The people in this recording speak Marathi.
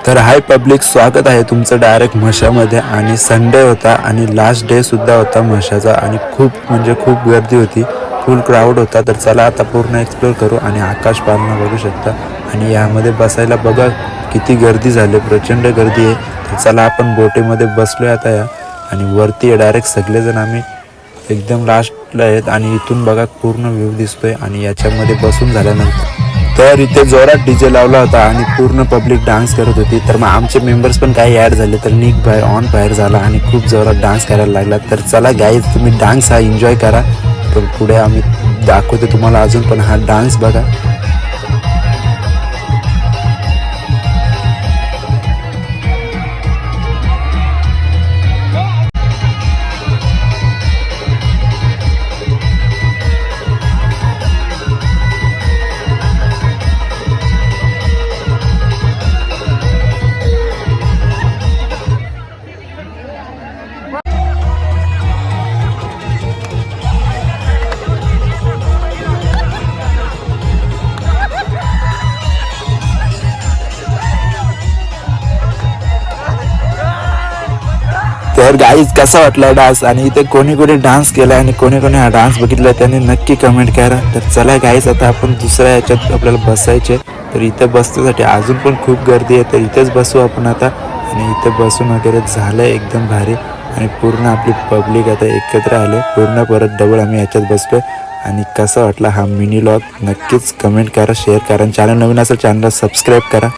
तर हाय पब्लिक, स्वागत आहे तुमचं डायरेक्ट म्हशामध्ये. आणि संडे होता आणि लास्ट डे सुद्धा होता म्हशाचा आणि खूप म्हणजे खूप गर्दी होती, फुल क्राऊड होता. तर चला आता पूर्ण एक्सप्लोर करू आणि आकाश पाळणा बघू शकता. आणि यामध्ये बसायला बघा किती गर्दी झाली, प्रचंड गर्दी आहे. तर चला आपण बोटीमध्ये बसलोय आता या आणि वरती आहे डायरेक्ट सगळेजण. आम्ही एकदम लास्टला आहेत आणि इथून बघा पूर्ण व्ह्यू दिसतोय. आणि याच्यामध्ये बसून झाल्यानंतर तर इथे जोरात डीजे लावला होता आणि पूर्ण पब्लिक डान्स करत होती. तर मग आमचे मेंबर्स पण काही ॲड झाले, तर निक बाय ऑन फायर झाला आणि खूप जोरात डान्स करायला लागला. तर चला गाईज, तुम्ही डान्स हा एन्जॉय करा. तर पुढे आम्ही दाखवतो तुम्हाला अजून पण हा डान्स बघा. तर गाईज, कसा वाटला डान्स आणि इथे कोणी कोणी डान्स केला आणि कोणी कोणी हा डान्स बघितला त्यांनी नक्की कमेंट करा. तर चला गाईज, आता आपण दुसऱ्या याच्यात आपल्याला बसायचे. तर इथे बसण्यासाठी अजून पण खूप गर्दी आहे, तर इथेच बसू आपण आता. आणि इथे बसून वगैरे झालं एकदम भारी. आणि पूर्ण आपली पब्लिक आता एकत्र आले, पूर्ण परत डबल आम्ही याच्यात बसतोय. आणि कसा वाटला हा मिनी व्लॉग नक्कीच कमेंट करा, शेअर करा. चॅनल नवीन असेल चॅनलला सबस्क्राईब करा.